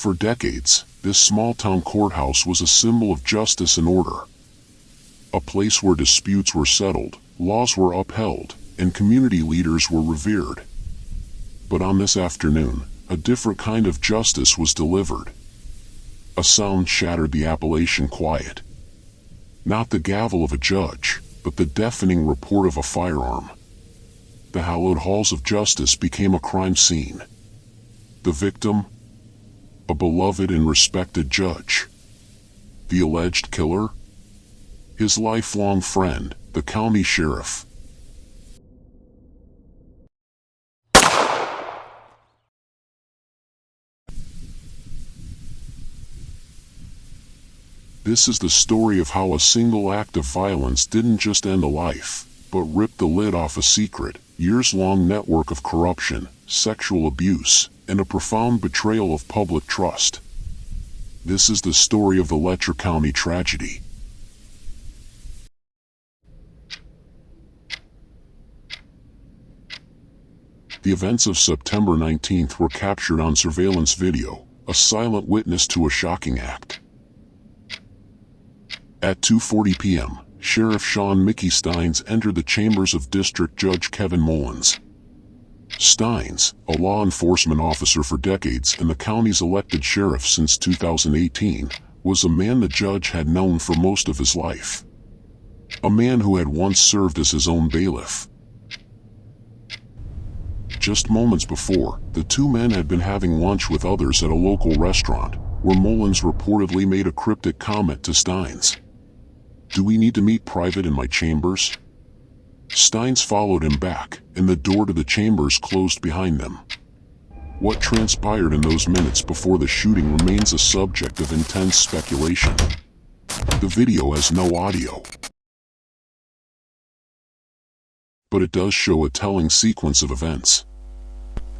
For decades, this small-town courthouse was a symbol of justice and order. A place where disputes were settled, laws were upheld, and community leaders were revered. But on this afternoon, a different kind of justice was delivered. A sound shattered the Appalachian quiet. Not the gavel of a judge, but the deafening report of a firearm. The hallowed halls of justice became a crime scene. The victim? A beloved and respected judge. The alleged killer? His lifelong friend, the county sheriff. This is the story of how a single act of violence didn't just end a life, but ripped the lid off a secret, years-long network of corruption, sexual abuse, and a profound betrayal of public trust. This is the story of the Letcher County tragedy. The events of September 19th were captured on surveillance video, a silent witness to a shocking act. At 2:40 p.m., Sheriff Shawn Stines entered the chambers of District Judge Kevin Mullins. Stines, a law enforcement officer for decades and the county's elected sheriff since 2018, was a man the judge had known for most of his life. A man who had once served as his own bailiff. Just moments before, the two men had been having lunch with others at a local restaurant, where Mullins reportedly made a cryptic comment to Stines. "Do we need to meet private in my chambers?" Stines followed him back, and the door to the chambers closed behind them. What transpired in those minutes before the shooting remains a subject of intense speculation. The video has no audio, but it does show a telling sequence of events.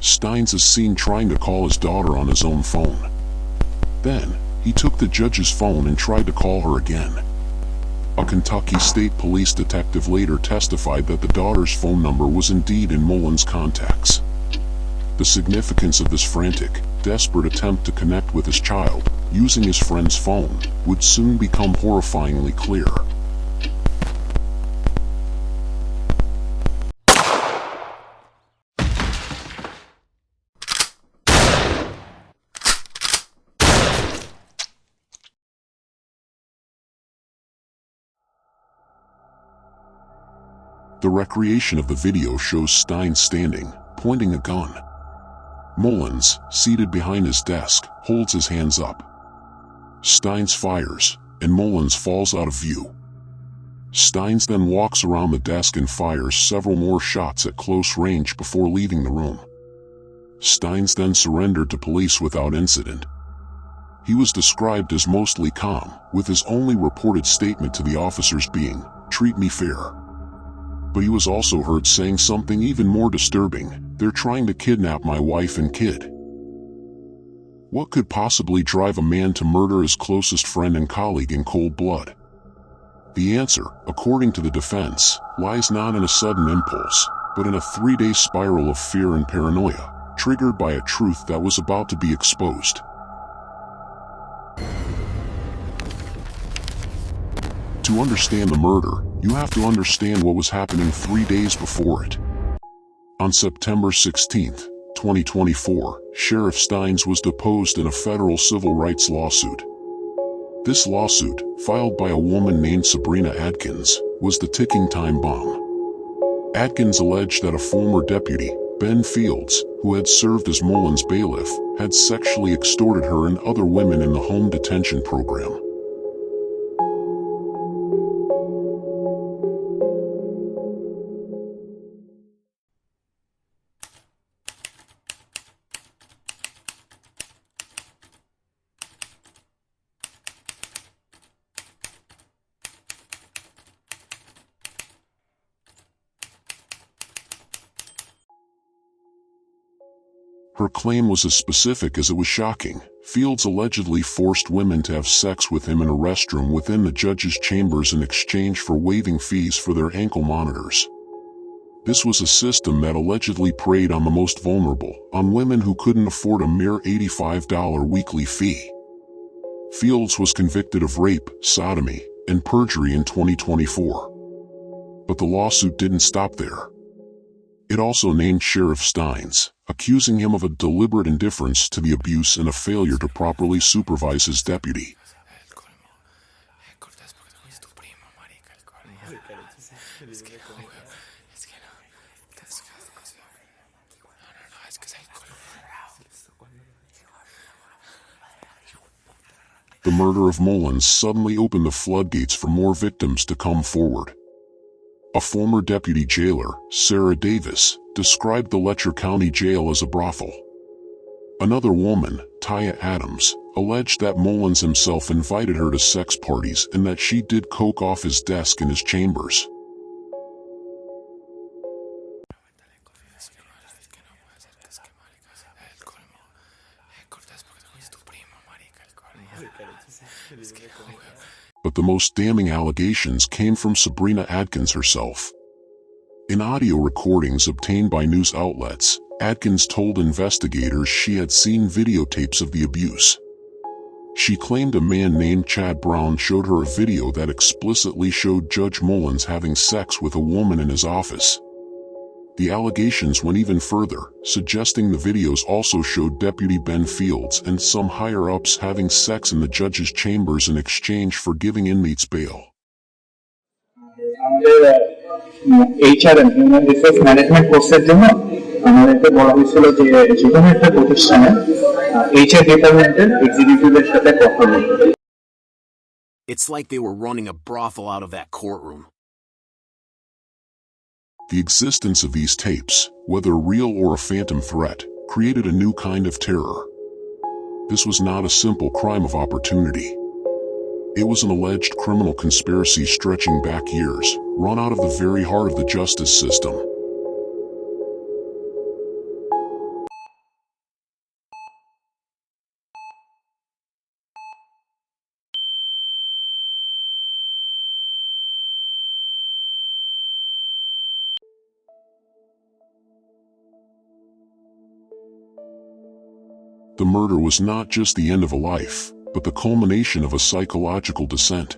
Stines is seen trying to call his daughter on his own phone. Then, he took the judge's phone and tried to call her again. A Kentucky State Police detective later testified that the daughter's phone number was indeed in Mullins' contacts. The significance of this frantic, desperate attempt to connect with his child, using his friend's phone, would soon become horrifyingly clear. The recreation of the video shows Stines standing, pointing a gun. Mullins, seated behind his desk, holds his hands up. Stines fires, and Mullins falls out of view. Stines then walks around the desk and fires several more shots at close range before leaving the room. Stines then surrendered to police without incident. He was described as mostly calm, with his only reported statement to the officers being, "Treat me fair." But he was also heard saying something even more disturbing: "They're trying to kidnap my wife and kid." What could possibly drive a man to murder his closest friend and colleague in cold blood? The answer, according to the defense, lies not in a sudden impulse, but in a 3-day spiral of fear and paranoia, triggered by a truth that was about to be exposed. To understand the murder, you have to understand what was happening 3 days before it. On September 16, 2024, Sheriff Stines was deposed in a federal civil rights lawsuit. This lawsuit, filed by a woman named Sabrina Adkins, was the ticking time bomb. Adkins alleged that a former deputy, Ben Fields, who had served as Mullins' bailiff, had sexually extorted her and other women in the home detention program. Her claim was as specific as it was shocking. Fields allegedly forced women to have sex with him in a restroom within the judge's chambers in exchange for waiving fees for their ankle monitors. This was a system that allegedly preyed on the most vulnerable, on women who couldn't afford a mere $85 weekly fee. Fields was convicted of rape, sodomy, and perjury in 2024. But the lawsuit didn't stop there. It also named Sheriff Stines, accusing him of a deliberate indifference to the abuse and a failure to properly supervise his deputy. The murder of Mullins suddenly opened the floodgates for more victims to come forward. A former deputy jailer, Sarah Davis, described the Letcher County Jail as a brothel. Another woman, Taya Adams, alleged that Mullins himself invited her to sex parties and that she did coke off his desk in his chambers. But the most damning allegations came from Sabrina Adkins herself. In audio recordings obtained by news outlets, Adkins told investigators she had seen videotapes of the abuse. She claimed a man named Chad Brown showed her a video that explicitly showed Judge Mullins having sex with a woman in his office. The allegations went even further, suggesting the videos also showed Deputy Ben Fields and some higher-ups having sex in the judge's chambers in exchange for giving inmates bail. herein human resource management কোর্সের জন্য আমাদেরকে বলা হয়েছিল যে যেকোনো একটা প্রতিষ্ঠানে HR ডিপার্টমেন্টের এক্সিকিউটিভের সাথে কথা বলতে। It's like they were running a brothel out of that courtroom. The existence of these tapes, whether real or a phantom threat, created a new kind of terror. This was not a simple crime of opportunity. It was an alleged criminal conspiracy stretching back years, run out of the very heart of the justice system. The murder was not just the end of a life, but the culmination of a psychological descent.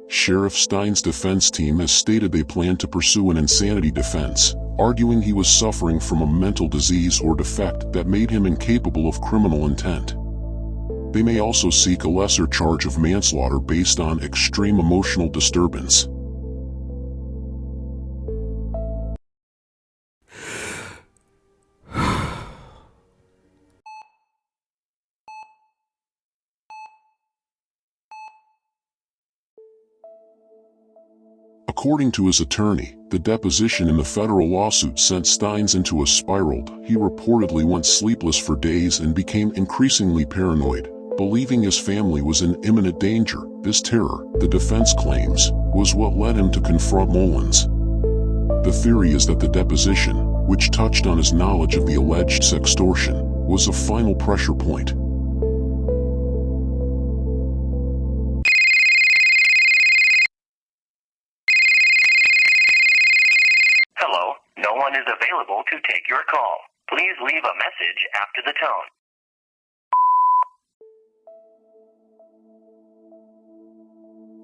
Sheriff Stines' defense team has stated they plan to pursue an insanity defense, arguing he was suffering from a mental disease or defect that made him incapable of criminal intent. They may also seek a lesser charge of manslaughter based on extreme emotional disturbance. According to his attorney, the deposition in the federal lawsuit sent Stines into a spiral. He reportedly went sleepless for days and became increasingly paranoid, believing his family was in imminent danger. This terror, the defense claims, was what led him to confront Mullins. The theory is that the deposition, which touched on his knowledge of the alleged sextortion, was a final pressure point. No one is available to take your call. Please leave a message after the tone.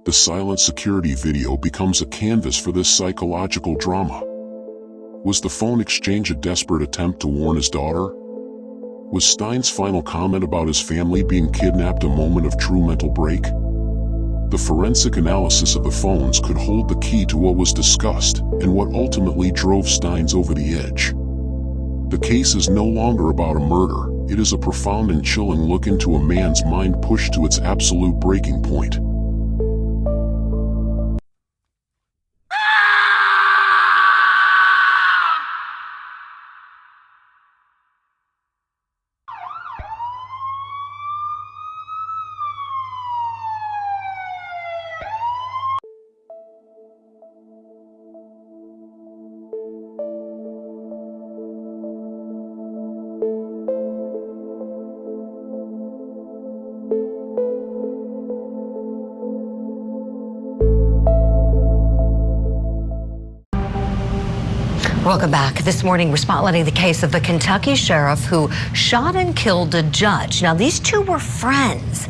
The silent security video becomes a canvas for this psychological drama. Was the phone exchange a desperate attempt to warn his daughter? Was Stines' final comment about his family being kidnapped a moment of true mental break? The forensic analysis of the phones could hold the key to what was discussed and what ultimately drove Stines over the edge. The case is no longer about a murder, it is a profound and chilling look into a man's mind pushed to its absolute breaking point. Welcome back. This morning, we're spotlighting the case of the Kentucky sheriff who shot and killed a judge. Now, these two were friends.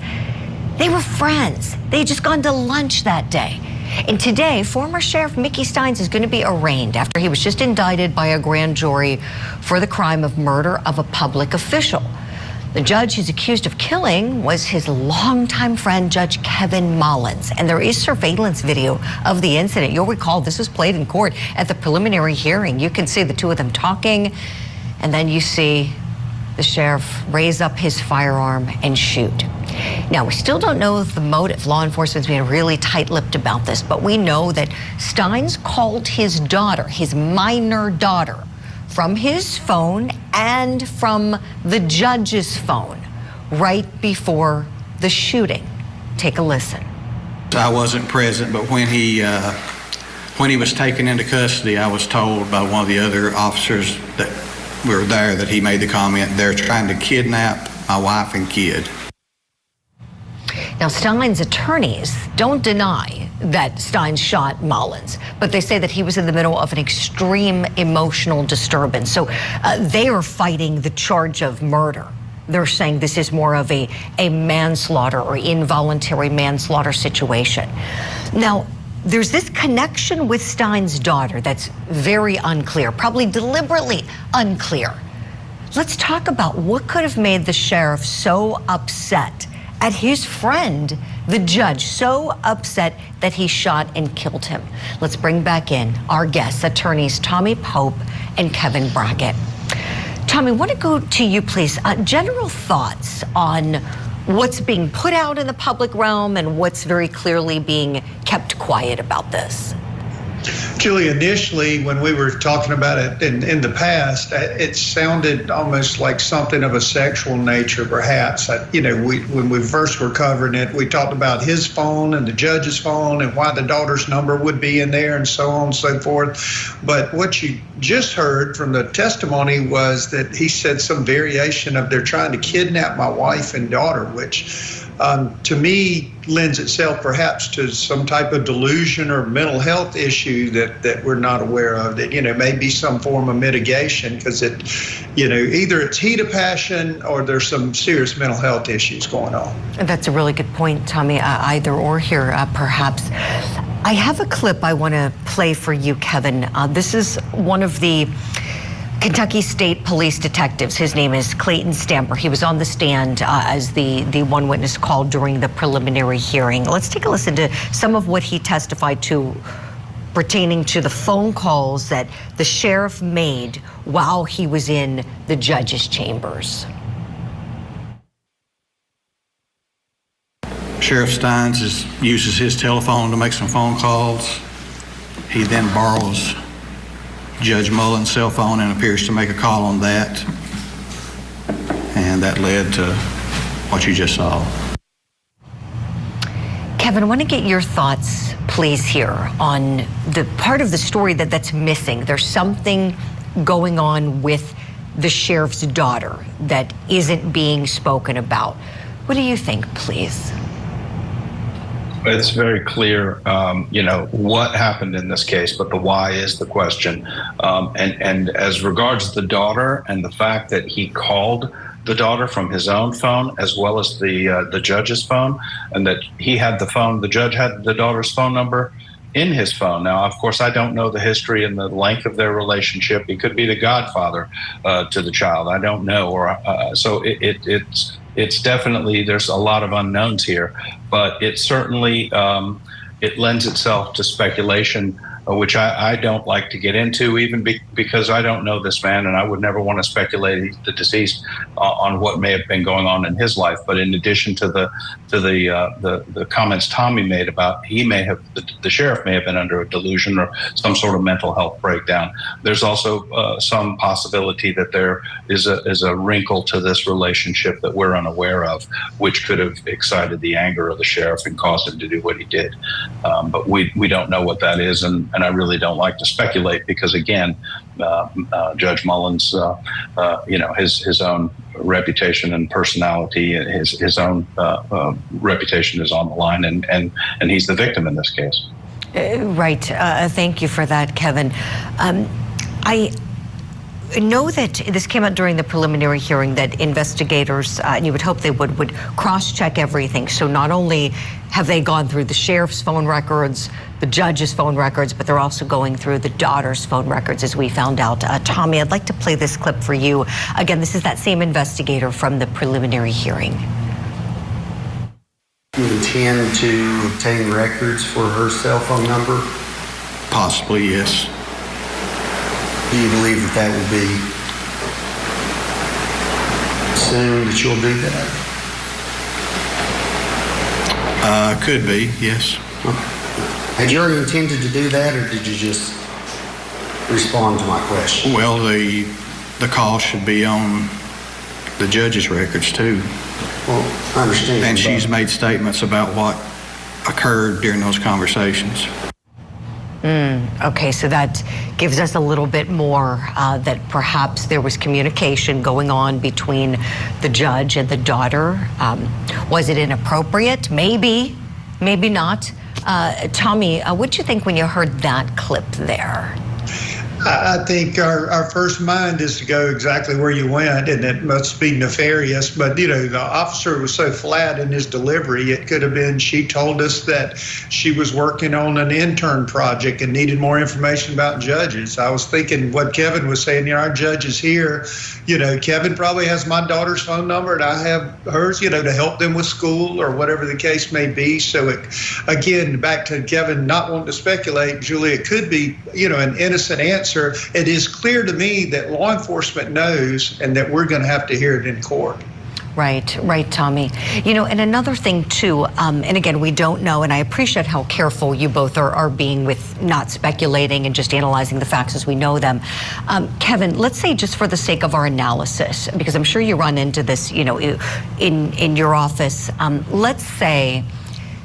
They were friends. They had just gone to lunch that day. And today, former Sheriff Mickey Stines is going to be arraigned after he was just indicted by a grand jury for the crime of murder of a public official. The judge he's accused of killing was his longtime friend, Judge Kevin Mullins. And there is surveillance video of the incident. You'll recall this was played in court at the preliminary hearing. You can see the two of them talking, and then you see the sheriff raise up his firearm and shoot. Now, we still don't know the motive. Law enforcement's being really tight-lipped about this, but we know that Stines called his daughter, his minor daughter, from his phone and from the judge's phone right before the shooting. Take a listen. I wasn't present, but when he was taken into custody, I was told by one of the other officers that were there that he made the comment, they're trying to kidnap my wife and kid. Now, Stines' attorneys don't deny that Stines shot Mullins, but they say that he was in the middle of an extreme emotional disturbance. So they are fighting the charge of murder. They're saying this is more of a manslaughter or involuntary manslaughter situation. Now, there's this connection with Stines' daughter that's very unclear, probably deliberately unclear. Let's talk about what could have made the sheriff so upset at his friend, the judge, so upset that he shot and killed him. Let's bring back in our guests, attorneys Tommy Pope and Kevin Brackett. Tommy, I want to go to you, please. General thoughts on what's being put out in the public realm and what's very clearly being kept quiet about this. Julie, initially, when we were talking about it in the past, it sounded almost like something of a sexual nature, perhaps. When we first were covering it, we talked about his phone and the judge's phone and why the daughter's number would be in there and so on and so forth. But what you just heard from the testimony was that he said some variation of they're trying to kidnap my wife and daughter, which to me lends itself perhaps to some type of delusion or mental health issue that we're not aware of, that may be some form of mitigation, because either it's heat of passion or there's some serious mental health issues going on. That's a really good point, Tommy. Either or here, perhaps. I have a clip I want to play for you, Kevin. This is one of the Kentucky State Police detectives. His name is Clayton Stamper. He was on the stand as the one witness called during the preliminary hearing. Let's take a listen to some of what he testified to pertaining to the phone calls that the sheriff made while he was in the judge's chambers. Sheriff Stines uses his telephone to make some phone calls. He then borrows Judge Mullins' cell phone and appears to make a call on that. And that led to what you just saw. Kevin, I want to get your thoughts, please, here on the part of the story that's missing. There's something going on with the sheriff's daughter that isn't being spoken about. What do you think, please? It's very clear, what happened in this case, but the why is the question. And as regards the daughter and the fact that he called the daughter from his own phone as well as the judge's phone, and that he had the judge had the daughter's phone number in his phone. Now, of course, I don't know the history and the length of their relationship. He could be the godfather to the child. I don't know. So it's definitely, there's a lot of unknowns here, but it certainly, it lends itself to speculation, which I don't like to get into, even because I don't know this man, and I would never want to speculate the deceased on what may have been going on in his life. But in addition to the comments Tommy made about the sheriff may have been under a delusion or some sort of mental health breakdown, there's also some possibility that there is a wrinkle to this relationship that we're unaware of, which could have excited the anger of the sheriff and caused him to do what he did. But we don't know what that is, and I really don't like to speculate because, again, Judge Mullins, his own reputation and personality, his own reputation is on the line, and he's the victim in this case. Right. Thank you for that, Kevin. I know that this came out during the preliminary hearing that investigators, and you would hope they would cross-check everything. So not only have they gone through the sheriff's phone records, the judge's phone records, but they're also going through the daughter's phone records, as we found out. Tommy, I'd like to play this clip for you. Again, this is that same investigator from the preliminary hearing. You intend to obtain records for her cell phone number? Possibly, yes. Do you believe that will be soon that you'll do that? Could be, yes. Had you already intended to do that, or did you just respond to my question? Well, the call should be on the judge's records too. Well, I understand. And she's made statements about what occurred during those conversations. Okay, so that gives us a little bit more that perhaps there was communication going on between the judge and the daughter. Was it inappropriate? Maybe, maybe not. Tommy, what did you think when you heard that clip there? I think our first mind is to go exactly where you went, and it must be nefarious. But, the officer was so flat in his delivery, it could have been she told us that she was working on an intern project and needed more information about judges. I was thinking what Kevin was saying, our judge is here. Kevin probably has my daughter's phone number and I have hers, to help them with school or whatever the case may be. So, again, back to Kevin not wanting to speculate, Julie, it could be, an innocent answer. It is clear to me that law enforcement knows and that we're going to have to hear it in court. Right, Tommy. And another thing too, and again, we don't know, and I appreciate how careful you both are being with not speculating and just analyzing the facts as we know them. Kevin, let's say just for the sake of our analysis, because I'm sure you run into this, in your office, let's say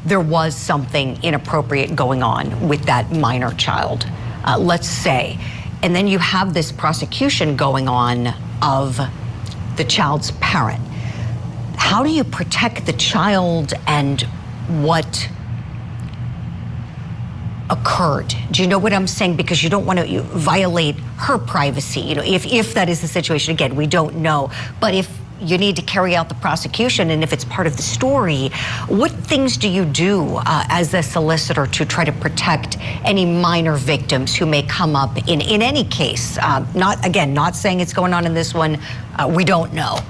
there was something inappropriate going on with that minor child, let's say, and then you have this prosecution going on of the child's parent. How do you protect the child and what occurred? Do you know what I'm saying? Because you don't want to violate her privacy. If that is the situation, again, we don't know. But if you need to carry out the prosecution and if it's part of the story, what things do you do as a solicitor to try to protect any minor victims who may come up in any case? Not saying it's going on in this one. We don't know.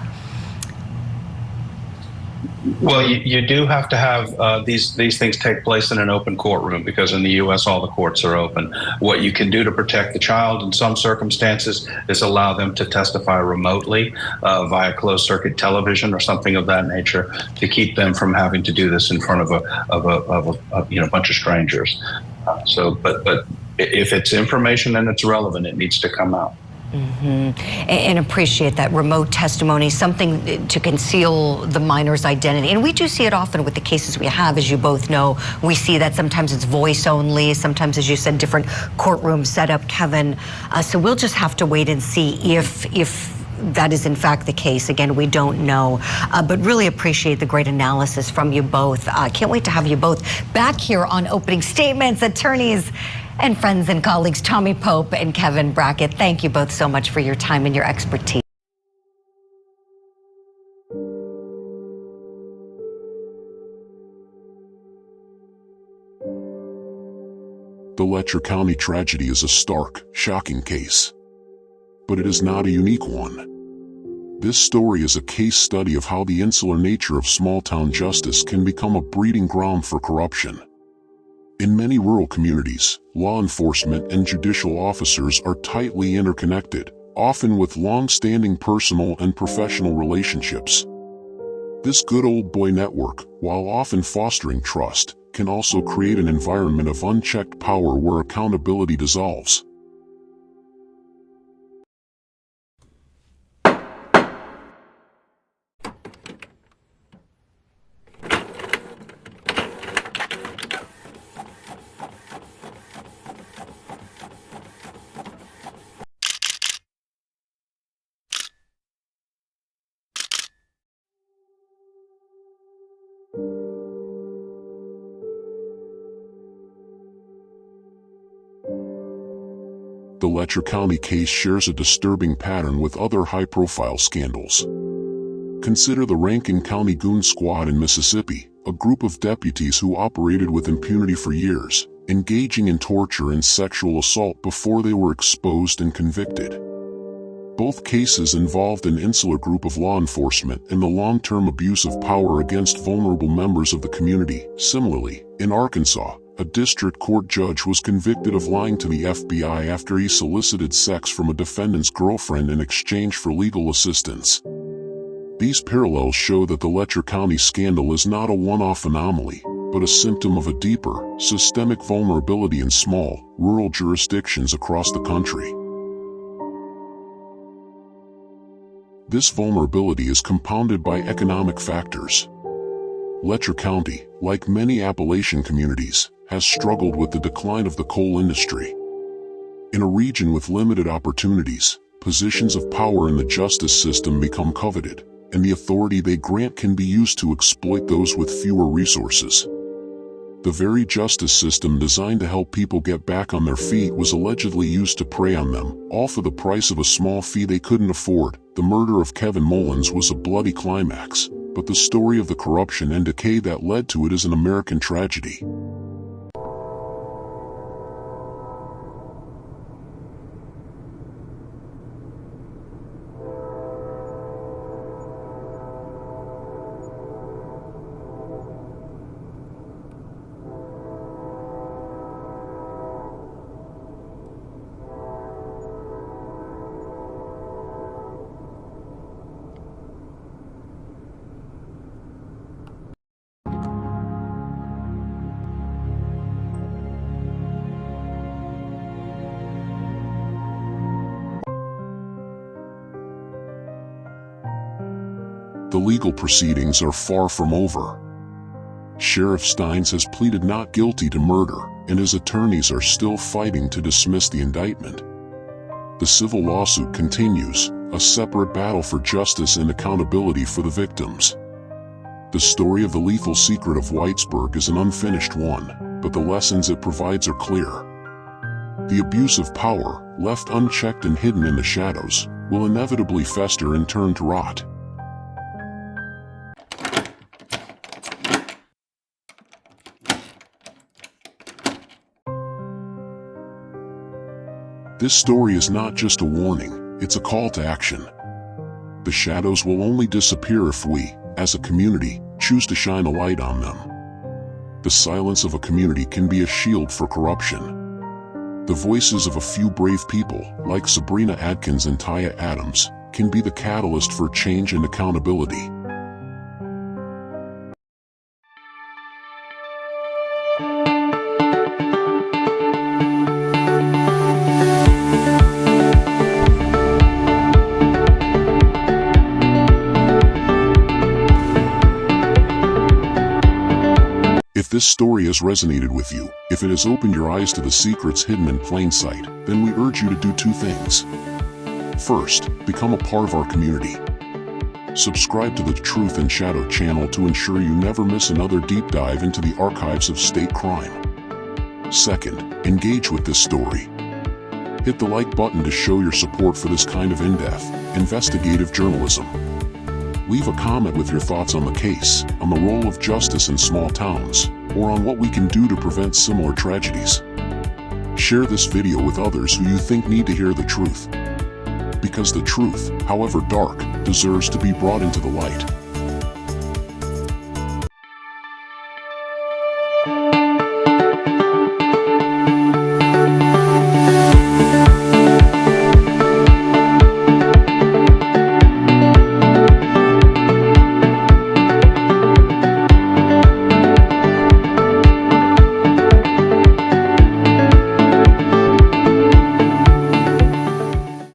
Well, you do have to have these things take place in an open courtroom, because in the U.S. all the courts are open. What you can do to protect the child in some circumstances is allow them to testify remotely via closed circuit television or something of that nature, to keep them from having to do this in front of a bunch of strangers. But if it's information and it's relevant, it needs to come out. And appreciate that remote testimony, something to conceal the minor's identity. And we do see it often with the cases we have, as you both know. We see that sometimes it's voice only, sometimes, as you said, different courtroom setup, Kevin. So we'll just have to wait and see if that is in fact the case. Again, we don't know, but really appreciate the great analysis from you both. Can't wait to have you both back here on Opening Statements. Attorneys and friends and colleagues, Tommy Pope and Kevin Brackett, thank you both so much for your time and your expertise. The Letcher County tragedy is a stark, shocking case. But it is not a unique one. This story is a case study of how the insular nature of small-town justice can become a breeding ground for corruption. In many rural communities, law enforcement and judicial officers are tightly interconnected, often with long-standing personal and professional relationships. This good old boy network, while often fostering trust, can also create an environment of unchecked power where accountability dissolves. The Letcher County case shares a disturbing pattern with other high-profile scandals. Consider the Rankin County Goon Squad in Mississippi, a group of deputies who operated with impunity for years, engaging in torture and sexual assault before they were exposed and convicted. Both cases involved an insular group of law enforcement and the long-term abuse of power against vulnerable members of the community. Similarly, in Arkansas, a district court judge was convicted of lying to the FBI after he solicited sex from a defendant's girlfriend in exchange for legal assistance. These parallels show that the Letcher County scandal is not a one-off anomaly, but a symptom of a deeper, systemic vulnerability in small, rural jurisdictions across the country. This vulnerability is compounded by economic factors. Letcher County, like many Appalachian communities, has struggled with the decline of the coal industry. In a region with limited opportunities, positions of power in the justice system become coveted, and the authority they grant can be used to exploit those with fewer resources. The very justice system designed to help people get back on their feet was allegedly used to prey on them, all for the price of a small fee they couldn't afford. The murder of Kevin Mullins was a bloody climax, but the story of the corruption and decay that led to it is an American tragedy. The legal proceedings are far from over. Sheriff Stines has pleaded not guilty to murder, and his attorneys are still fighting to dismiss the indictment. The civil lawsuit continues, a separate battle for justice and accountability for the victims. The story of the lethal secret of Whitesburg is an unfinished one, but the lessons it provides are clear. The abuse of power, left unchecked and hidden in the shadows, will inevitably fester and turn to rot. This story is not just a warning, it's a call to action. The shadows will only disappear if we, as a community, choose to shine a light on them. The silence of a community can be a shield for corruption. The voices of a few brave people, like Sabrina Adkins and Taya Adams, can be the catalyst for change and accountability. If this story has resonated with you, if it has opened your eyes to the secrets hidden in plain sight, then we urge you to do two things. First, become a part of our community. Subscribe to the Truth and Shadow channel to ensure you never miss another deep dive into the archives of state crime. Second, engage with this story. Hit the like button to show your support for this kind of in-depth, investigative journalism. Leave a comment with your thoughts on the case, on the role of justice in small towns, or on what we can do to prevent similar tragedies. Share this video with others who you think need to hear the truth. Because the truth, however dark, deserves to be brought into the light.